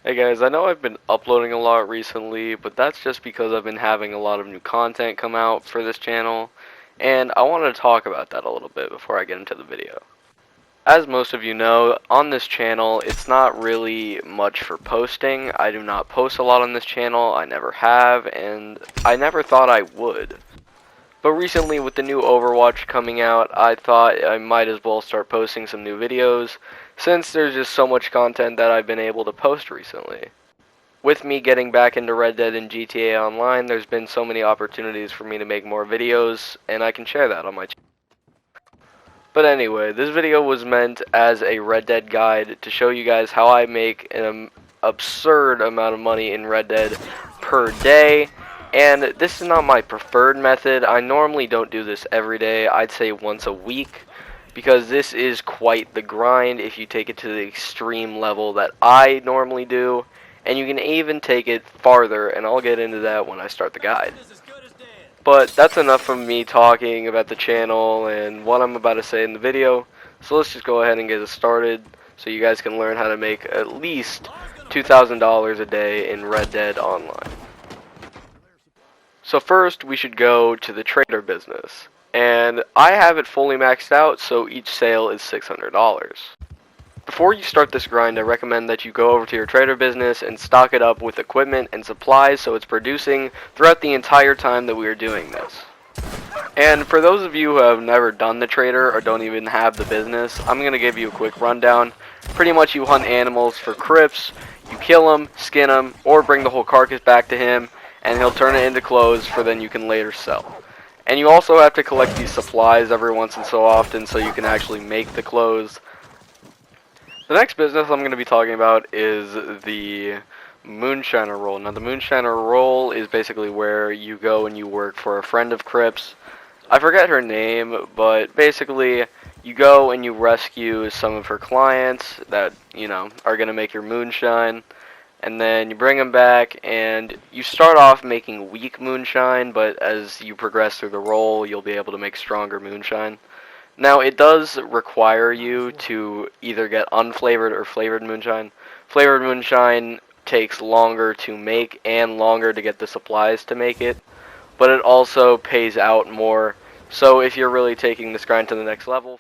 Hey guys, I know I've been uploading a lot recently, but that's just because I've been having a lot of new content come out for this channel, and I wanted to talk about that a little bit before I get into the video. As most of you know, on this channel, it's not really much for posting. I do not post a lot on this channel, I never have, and I never thought I would. But recently, with the new Overwatch coming out, I thought I might as well start posting some new videos, since there's just so much content that I've been able to post recently. With me getting back into Red Dead and GTA Online, there's been so many opportunities for me to make more videos, and I can share that on my channel. But anyway, this video was meant as a Red Dead guide to show you guys how I make an absurd amount of money in Red Dead per day. And this is not my preferred method. I normally don't do this every day. I'd say once a week, because this is quite the grind if you take it to the extreme level that I normally do. And you can even take it farther, and I'll get into that when I start the guide. But that's enough from me talking about the channel and what I'm about to say in the video. So let's just go ahead and get it started so you guys can learn how to make at least $2,000 a day in Red Dead Online. So first we should go to the trader business. And I have it fully maxed out, so each sale is $600. Before you start this grind, I recommend that you go over to your trader business and stock it up with equipment and supplies so it's producing throughout the entire time that we are doing this. And for those of you who have never done the trader or don't even have the business, I'm going to give you a quick rundown. Pretty much you hunt animals for crypts, you kill them, skin them, or bring the whole carcass back to him, and he'll turn it into clothes for then you can later sell. And you also have to collect these supplies every once and so often so you can actually make the clothes. The next business I'm going to be talking about is the Moonshiner Roll. Now, the Moonshiner Roll is basically where you go and you work for a friend of Crip's. I forget her name, but basically you go and you rescue some of her clients that, are going to make your moonshine. And then you bring them back, and you start off making weak moonshine, but as you progress through the roll, you'll be able to make stronger moonshine. Now, it does require you to either get unflavored or flavored moonshine. Flavored moonshine takes longer to make and longer to get the supplies to make it, but it also pays out more. So if you're really taking this grind to the next level.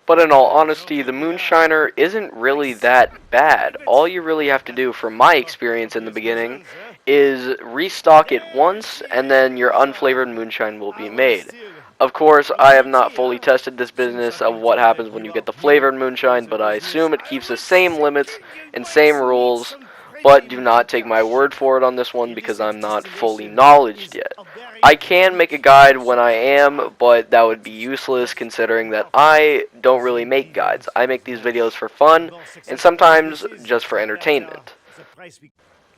But in all honesty, the Moonshiner isn't really that bad. All you really have to do, from my experience in the beginning, is restock it once, and then your unflavored moonshine will be made. Of course, I have not fully tested this business of what happens when you get the flavored moonshine, but I assume it keeps the same limits and same rules, but do not take my word for it on this one because I'm not fully knowledged yet. I can make a guide when I am, but that would be useless considering that I don't really make guides. I make these videos for fun, and sometimes just for entertainment.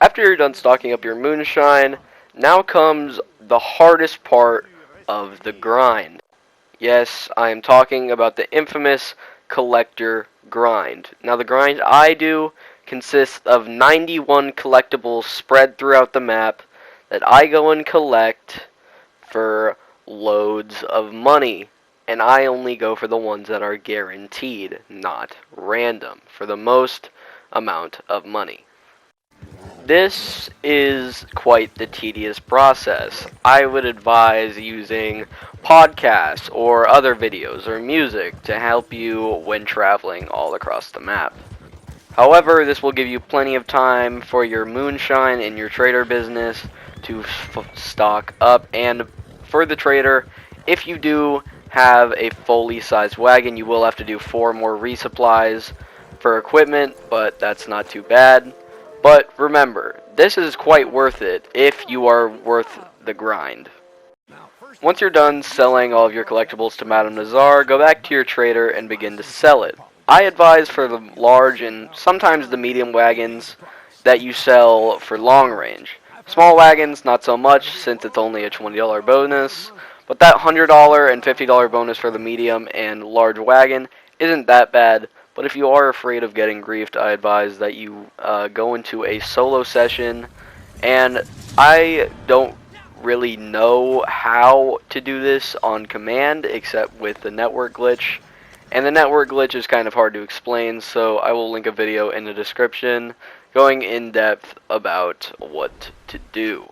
After you're done stocking up your moonshine, now comes the hardest part of the grind. Yes, I am talking about the infamous collector grind. Now, the grind I do consists of 91 collectibles spread throughout the map that I go and collect for loads of money. And I only go for the ones that are guaranteed, not random, for the most amount of money. This is quite the tedious process. I would advise using podcasts or other videos or music to help you when traveling all across the map. However, this will give you plenty of time for your moonshine in your trader business to stock up. And for the trader, if you do have a fully sized wagon, you will have to do 4 more resupplies for equipment, but that's not too bad. But remember, this is quite worth it if you are worth the grind. Once you're done selling all of your collectibles to Madame Nazar, go back to your trader and begin to sell it. I advise for the large and sometimes the medium wagons that you sell for long range. Small wagons, not so much, since it's only a $20 bonus, but that $100 and $50 bonus for the medium and large wagon isn't that bad. But if you are afraid of getting griefed, I advise that you go into a solo session. And I don't really know how to do this on command except with the network glitch. And the network glitch is kind of hard to explain, so I will link a video in the description. going in depth about what to do.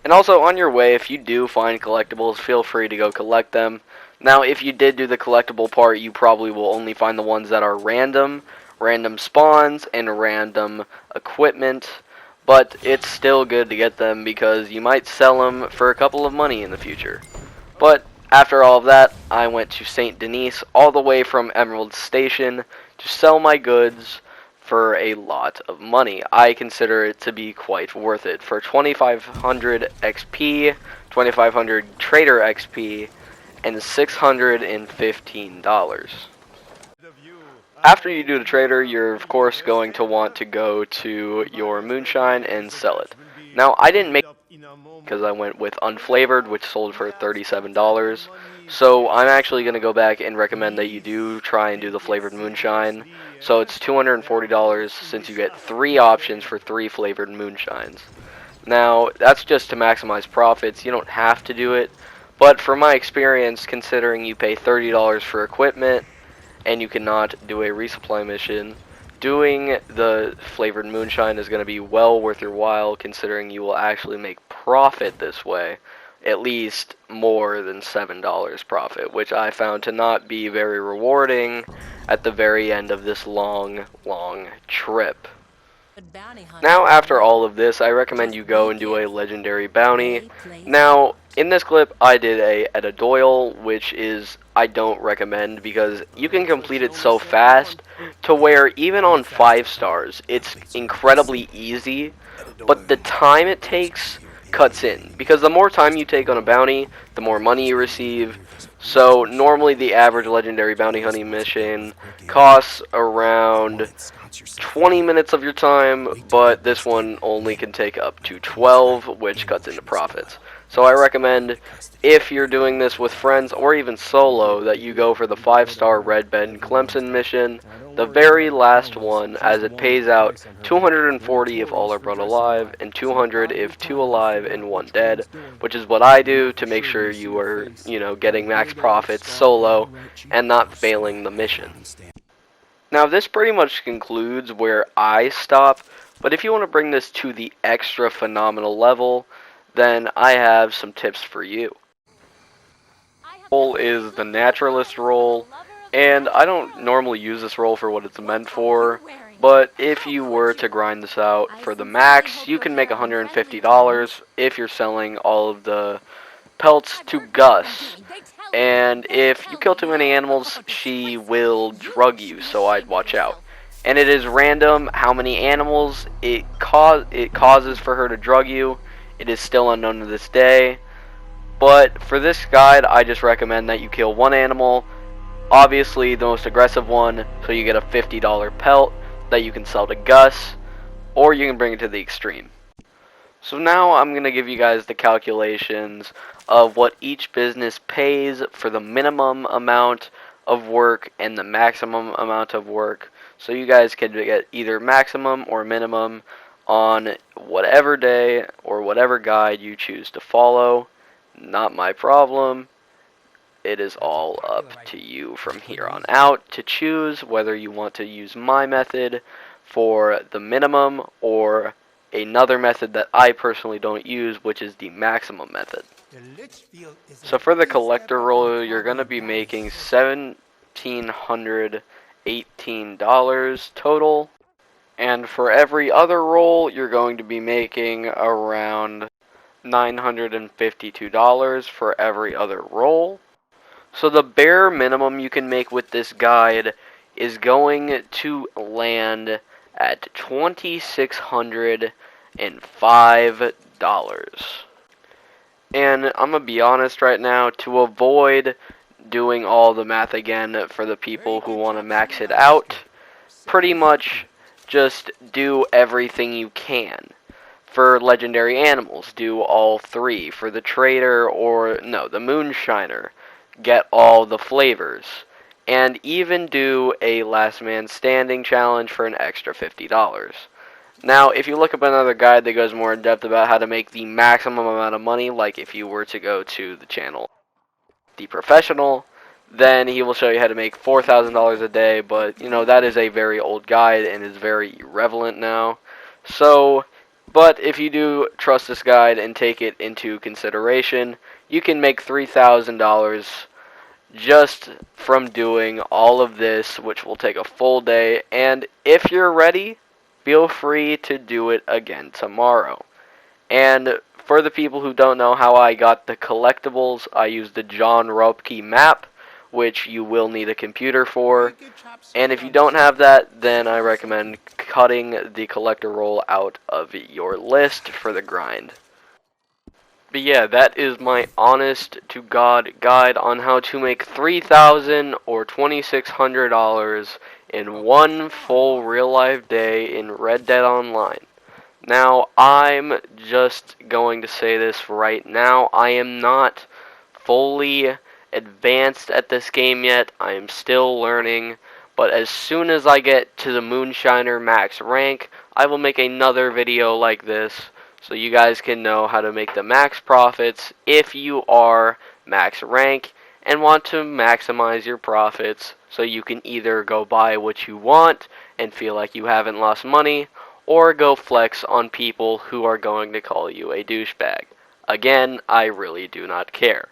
And also, on your way, if you do find collectibles, feel free to go collect them. Now, if you did do the collectible part, you probably will only find the ones that are random, random spawns, and random equipment. But it's still good to get them because you might sell them for a couple of money in the future. But after all of that, I went to St. Denis all the way from Emerald Station to sell my goods for a lot of money. I consider it to be quite worth it. For 2500 XP, 2500 Trader XP, and $615. After you do the trader, you're of course going to want to go to your moonshine and sell it. Now, I didn't make because I went with unflavored, which sold for $37. So I'm actually going to go back and recommend that you do try and do the flavored moonshine. So it's $240 since you get 3 options for 3 flavored moonshines. Now, that's just to maximize profits. You don't have to do it. But from my experience, considering you pay $30 for equipment and you cannot do a resupply mission, doing the flavored moonshine is going to be well worth your while, considering you will actually make profit this way, at least more than $7 profit, which I found to not be very rewarding at the very end of this long trip. Now, after all of this, I recommend you go and do a legendary bounty. Now, in this clip, I did a Eda Doyle, which is I don't recommend because you can complete it so fast to where even on 5 stars, it's incredibly easy, but the time it takes cuts in. Because the more time you take on a bounty, the more money you receive. So normally the average legendary bounty hunting mission costs around 20 minutes of your time, but this one only can take up to 12, which cuts into profits. So I recommend, if you're doing this with friends or even solo, that you go for the 5-star Red Bend Clemson mission, the very last one, as it pays out 240 if all are brought alive, and 200 if 2 alive and 1 dead, which is what I do to make sure you are, getting max profits solo and not failing the mission. Now, this pretty much concludes where I stop, but if you want to bring this to the extra phenomenal level, then I have some tips for you. Role is the naturalist role, and I don't normally use this role for what it's meant for, but if you were to grind this out for the max, you can make $150 if you're selling all of the pelts to Gus. And if you kill too many animals, she will drug you, so I'd watch out. And it is random how many animals it causes for her to drug you. It is still unknown to this day. But for this guide, I just recommend that you kill 1 animal. Obviously, the most aggressive one, so you get a $50 pelt that you can sell to Gus, or you can bring it to the extreme. So now I'm going to give you guys the calculations of what each business pays for the minimum amount of work and the maximum amount of work. So you guys can get either maximum or minimum on whatever day or whatever guide you choose to follow. Not my problem. It is all up to you from here on out to choose whether you want to use my method for the minimum or another method that I personally don't use, which is the maximum method. So for the collector role, you're going to be making $1,718 total. And for every other role, you're going to be making around $952 for every other role. So the bare minimum you can make with this guide is going to land at $2,605. And I'm going to be honest right now, to avoid doing all the math again for the people who want to max it out, pretty much just do everything you can. For legendary animals, do all 3. For the trader the moonshiner, get all the flavors. And even do a last man standing challenge for an extra $50. Now, if you look up another guide that goes more in depth about how to make the maximum amount of money, like if you were to go to the channel The Professional, then he will show you how to make $4,000 a day, but that is a very old guide and is very irrelevant now. So, but if you do trust this guide and take it into consideration, you can make $3,000 just from doing all of this, which will take a full day. And if you're ready, feel free to do it again tomorrow. And for the people who don't know how I got the collectibles, I used the John Rupke map, which you will need a computer for. And if you don't have that, then I recommend cutting the collector roll out of your list for the grind. But yeah, that is my honest to God guide on how to make $3,000 or $2,600 in one full real life day in Red Dead Online. Now, I'm just going to say this right now. I am not fully advanced at this game yet. I am still learning. But as soon as I get to the Moonshiner max rank, I will make another video like this so you guys can know how to make the max profits if you are max rank and want to maximize your profits so you can either go buy what you want and feel like you haven't lost money, or go flex on people who are going to call you a douchebag. Again, I really do not care.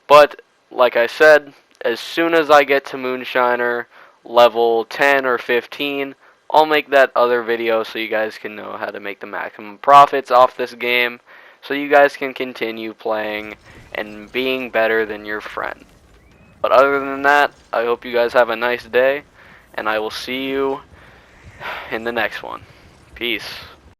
But, like I said, as soon as I get to Moonshiner level 10 or 15, I'll make that other video so you guys can know how to make the maximum profits off this game, so you guys can continue playing and being better than your friend. But other than that, I hope you guys have a nice day, and I will see you in the next one. Peace.